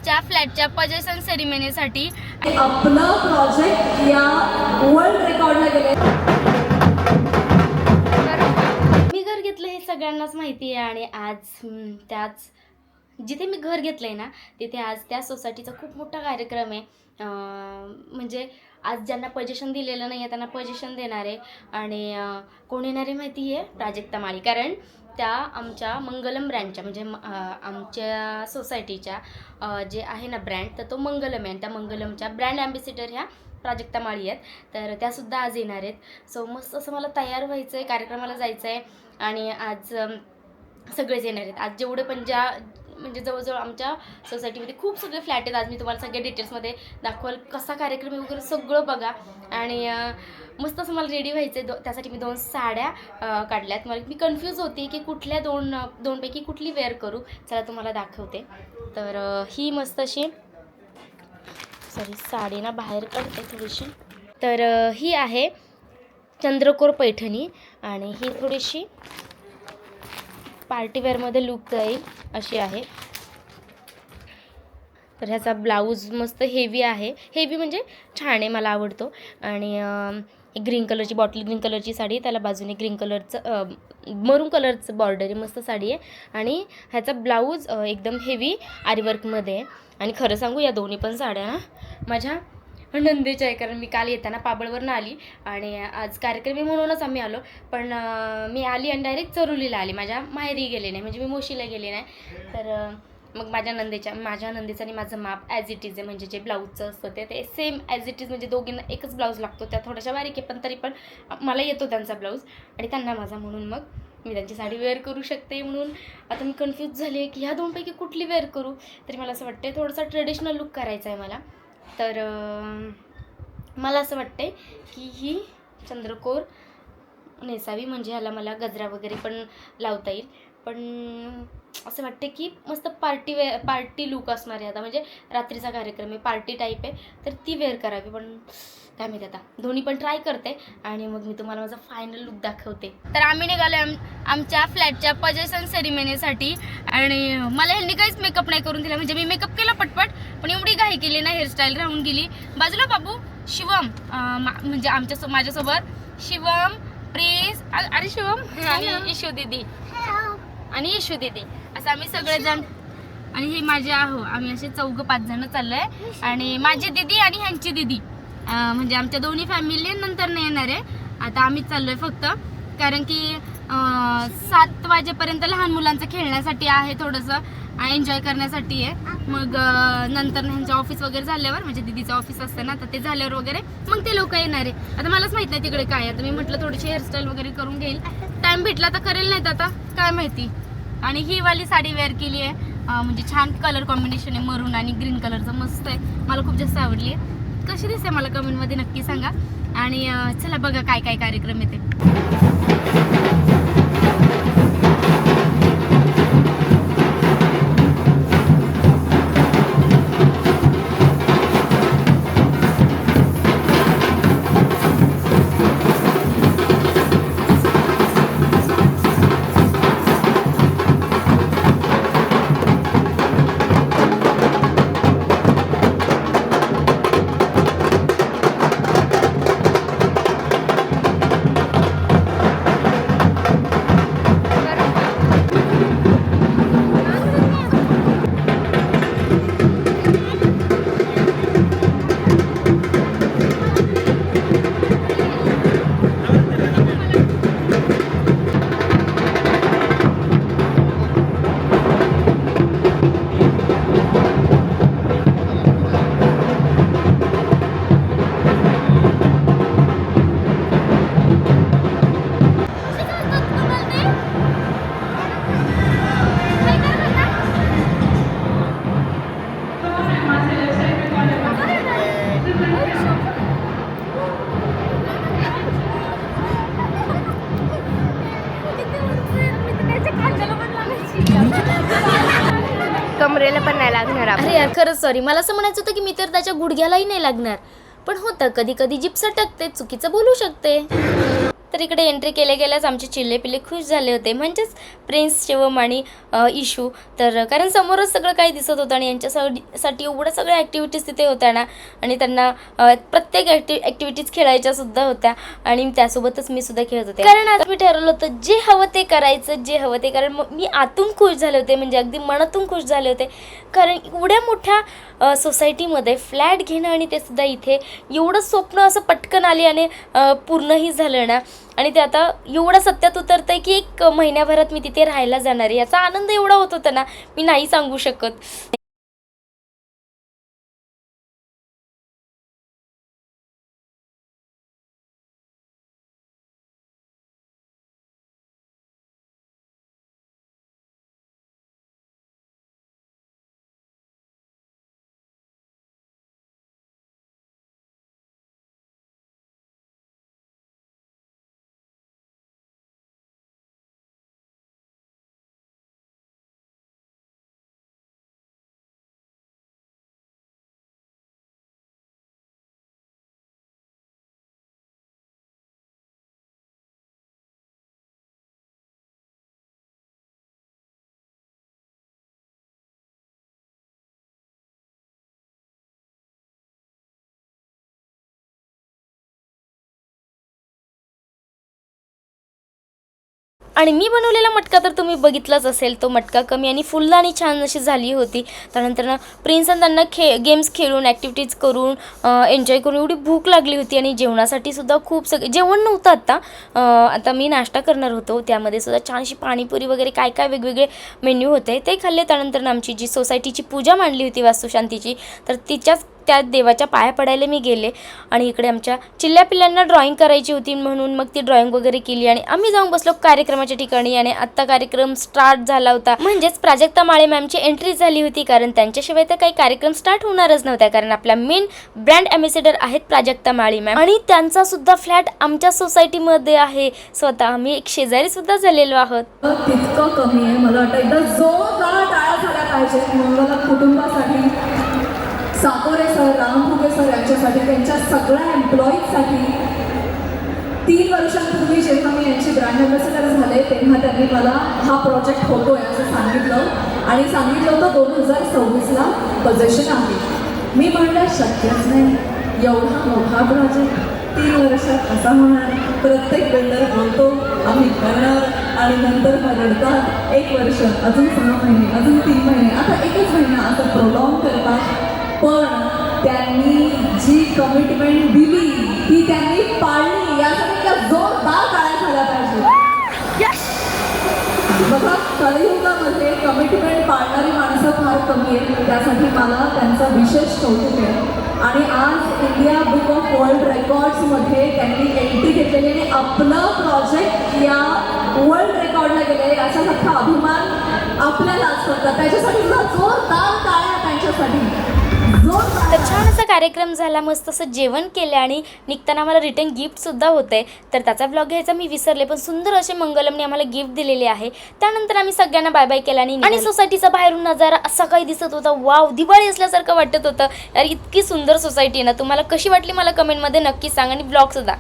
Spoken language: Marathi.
आमच्या फ्लॅटच्या पजेशन सेरेमनीसाठी आपला प्रोजेक्ट या वर्ल्ड रेकॉर्डला गेले. मी घर घेतलं हे सगळ्यांनाच माहिती आहे आणि आज त्याच जिथे मी घर घेतलं आहे ना तिथे आज त्या सोसायटीचा खूप मोठा कार्यक्रम आहे. म्हणजे आज ज्यांना पजेशन दिलेलं नाही आहे त्यांना पजेशन देणार आहे आणि कोण येणार आहे माहिती आहे? प्राजक्ता माळी. कारण त्या आमच्या मंगलम ब्रँडच्या म्हणजे आमच्या सोसायटीच्या जे आहे ना ब्रँड तर तो मंगलम आहे आणि त्या मंगलमच्या ब्रँड ॲम्बॅसिडर ह्या प्राजक्ता माळी आहेत. तर त्यासुद्धा आज येणार आहेत. सो मस्त असं मला तयार व्हायचं आहे, कार्यक्रमाला जायचं आहे आणि आज सगळेच येणार आहेत. आज जेवढे पण म्हणजे जवळजवळ आमच्या सोसायटीमध्ये खूप सगळे फ्लॅट आहेत. आज मी तुम्हाला सगळ्या डिटेल्समध्ये दाखवाल कसा कार्यक्रम आहे वगैरे सगळं बघा. आणि मस्त असं मला रेडी व्हायचं आहे. त्यासाठी मी 2 साड्या काढल्यात. मी कन्फ्यूज होते की कुठल्या दोनपैकी कुठली वेअर करू. चला तुम्हाला दाखवते. तर ही मस्त अशी साडी ना बाहेर काढते थोडीशी. तर ही आहे चंद्रकोर पैठणी आणि ही थोडीशी पार्टीवेअरमध्ये लुक जाईल अशी आहे. तर ह्याचा ब्लाऊज मस्त हेवी आहे. हेवी म्हणजे छान आहे, मला आवडतो. आणि ग्रीन कलरची बॉटल ग्रीन कलरची साडी, त्याला बाजूने ग्रीन कलरचं मरून कलरचं बॉर्डर आहे. मस्त साडी आहे आणि ह्याचा ब्लाऊज एकदम हेवी आरीवर्कमध्ये आहे. आणि खरं सांगू या दोन्ही पण साड्या ना माझ्या नंदेच्या आहे. कारण मी काल येताना पाबळवरनं आली आणि आज कार्यक्रम म्हणूनच आम्ही आलो. पण मी आली आणि डायरेक्ट चरोलीला आली. माझ्या माहेरी गेले नाही, म्हणजे मी मोशीला गेले नाही. तर मग माझ्या नंदेचं आणि माझं माप ॲज इट इज आहे. म्हणजे जे ब्लाऊजचं असतं ते सेम ॲज इट इज. म्हणजे दोघींना एकच ब्लाऊज लागतो. त्या थोड्याशा बारीक आहे पण तरी पण मला येतो त्यांचा ब्लाऊज आणि त्यांना माझा. म्हणून मग मी त्यांची साडी वेअर करू शकते. म्हणून आता मी कन्फ्यूज झाले की ह्या दोनपैकी कुठली वेअर करू. तरी मला असं वाटतं थोडंसं ट्रेडिशनल लुक करायचा आहे मला. तर मला असं वाटतं की ही चंद्रकोर नेसावी. म्हणजे ह्याला मला गजरा वगैरे पण लावता येईल. पण असं वाटते की मस्त पार्टी लुक असणार आहे. आता म्हणजे रात्रीचा कार्यक्रम आहे, पार्टी टाईप आहे, तर ती वेअर करावी. पण काय माहिती आता दोन्ही पण ट्राय करते आणि मग मी तुम्हाला माझा फायनल लुक दाखवते. तर आम्ही निघालो आमच्या फ्लॅटच्या पजेशन सेरेमनीसाठी आणि मला ह्यांनी काहीच मेकअप नाही करून दिला. म्हणजे मी मेकअप केला पटपट पण एवढी घाई केली ना, हेअरस्टाईल राहून गेली. बाजूला बाबू शिवम म्हणजे माझ्यासोबत शिवम, प्रिन्स, अरे शिवम आणि इशू दीदी असं आम्ही सगळेजण. आणि हे माझे आम्ही असे 4-5 जण चाललोय. आणि माझी दीदी आणि ह्यांची दीदी म्हणजे आमच्या दोन्ही फॅमिली नंतर नाही येणार आहे. आता आम्हीच चाललोय फक्त. कारण की 7 वाजेपर्यंत लहान मुलांचं खेळण्यासाठी आहे, थोडंसं एन्जॉय करण्यासाठी आहे. मग नंतर ह्यांचं ऑफिस वगैरे झाल्यावर, म्हणजे दीदीचं ऑफिस असतं ना, तर ते झाल्यावर वगैरे मग ते लोक येणार आहे. आता मलाच माहीत नाही तिकडे काय. आता मी म्हटलं थोडीशी हेअरस्टाईल वगैरे करून घेईल. टाईम भेटला तर करेल, नाहीत आता काय माहिती. आणि ही वाली साडी वेअर केली आहे. म्हणजे छान कलर कॉम्बिनेशन आहे, मरून आणि ग्रीन कलरचं मस्त आहे. मला खूप जास्त आवडली आहे. कशी दिसते मला कमेंटमध्ये नक्की सांगा. आणि चला बघा काय काय कार्यक्रम येते. कमरेला पण नाही लागणार. अरे यार खरंच सॉरी. मला असं म्हणायचं होतं की मी तर त्याच्या गुडघ्यालाही नाही लागणार. पण होतं कधी कधी जीभ सटकते, चुकीचं बोलू शकते. तर इकडे एंट्री केल्या गेल्याच आमचे चिल्ले पिल्ले खुश झाले होते, म्हणजेच प्रिन्स, शिवम आणि इशू. तर कारण समोरच सगळं काही दिसत होतं आणि यांच्यासाठी एवढ्या सगळ्या ॲक्टिव्हिटीज तिथे होत्या ना, आणि त्यांना प्रत्येक ॲक्टिव्हिटीज खेळायच्यासुद्धा होत्या आणि त्यासोबतच मी सुद्धा खेळत होते. कारण आज मी ठरवलं होतं जे हवं ते करायचं, जे हवं ते. कारण मी आतून खुश झाले होते, म्हणजे अगदी मनातून खुश झाले होते. कारण एवढ्या मोठ्या सोसायटीमध्ये फ्लॅट घेणं आणि ते सुद्धा इथे एवढं स्वप्न असं पटकन आले आणि पूर्णही झालं ना, आणि ते आता एवढं सत्यात उतरतं आहे की 1 महिन्याभरात मी तिथे राहायला जाणार आहे. याचा आनंद एवढा होत होता ना, मी नाही सांगू शकत. आणि मी बनवलेला मटका तर तुम्ही बघितलाच असेल. तो मटका कमी आणि फुलदाणी छान अशी झाली होती. त्यानंतर ना प्रिन्स आणि त्यांना गेम्स खेळून, ॲक्टिव्हिटीज करून, एन्जॉय करून एवढी भूक लागली होती. आणि जेवणासाठी सुद्धा खूप जेवण नव्हतं आता मी नाश्ता करणार होतो. त्यामध्ये सुद्धा छानशी पाणीपुरी वगैरे काय काय वेगवेगळे मेन्यू होते ते खाल्ले. त्यानंतर ना आमची जी सोसायटीची पूजा मांडली होती वास्तुशांतीची, तर त्या देवाच्या पाया पडायला मी गेले. आणि इकडे आमच्या चिल्ल्या पिल्ल्यांना ड्रॉइंग करायची होती म्हणून मग ती ड्रॉइंग वगैरे केली आणि आम्ही जाऊन बसलो कार्यक्रमाच्या ठिकाणी. आणि आत्ता कार्यक्रम स्टार्ट झाला होता, म्हणजेच प्राजक्ता माळे मॅमची एंट्री झाली होती. कारण त्यांच्याशिवाय तर काही कार्यक्रम स्टार्ट होणारच नव्हता. कारण आपल्या मेन ब्रँड ॲम्बॅसेडर आहेत प्राजक्ता माळे मॅम, आणि त्यांचा सुद्धा फ्लॅट आमच्या सोसायटीमध्ये आहे. स्वतः आम्ही एक शेजारी सुद्धा झालेलो आहोत. तितकं कमी आहे. मला वाटतं एकदा जोरदार टाळ्या झाल्या पाहिजेत मंगला कुटुंबासाठी, साकोरे सर, रामफुगे सर यांच्यासाठी, त्यांच्या सगळ्या एम्प्लॉईजसाठी. 3 वर्षांपूर्वी जेव्हा मी यांची ब्रँड ॲम्बॅसेडर झाले तेव्हा त्यांनी मला हा प्रोजेक्ट होतोय असं सांगितलं आणि सांगितलं होतं 2026ला पोझिशन आहे. मी म्हणलं शक्यच नाही, एवढा मोठा प्रोजेक्ट 3 वर्षात कसा होणार. प्रत्येक बिल्डर बोलतो आम्ही करणार आणि नंतर रडतात 1 वर्ष, अजून 6 महिने, अजून 3 महिने, आता 1च महिना असं प्रोलॉंग करतात. पण त्यांनी जी कमिटमेंट दिली ती त्यांनी पाळली. यासाठी त्या जोरदार टाळ्या झाल्या पाहिजे. बघा, कलियुगामध्ये कमिटमेंट पाळणारी माणसं फार कमी आहेत. त्यासाठी मला त्यांचा विशेष कौतुक आहे. आणि आज इंडिया बुक ऑफ वर्ल्ड रेकॉर्ड्समध्ये त्यांनी एंट्री घेतलेली आणि आपलं प्रोजेक्ट या वर्ल्ड रेकॉर्डला गेले याचा मोठा अभिमान आपल्यालाच करतात. त्याच्यासाठी सुद्धा जोरदार टाळ्या त्यांच्यासाठी. तर छान असा कार्यक्रम झाला, मस्त असं जेवण केलं आणि निघताना आम्हाला रिटर्न गिफ्टसुद्धा होते. तर त्याचा ब्लॉग घ्यायचा मी विसरले, पण सुंदर असे मंगलमने आम्हाला गिफ्ट दिलेले आहे. त्यानंतर आम्ही सगळ्यांना बाय बाय केला आणि सोसायटीचा बाहेरून नजारा असा काही दिसत होता. वाव, दिवाळी असल्यासारखं वाटत होतं यार. इतकी सुंदर सोसायटी आहे ना. तुम्हाला कशी वाटली मला कमेंटमध्ये नक्की सांगा आणि ब्लॉगसुद्धा.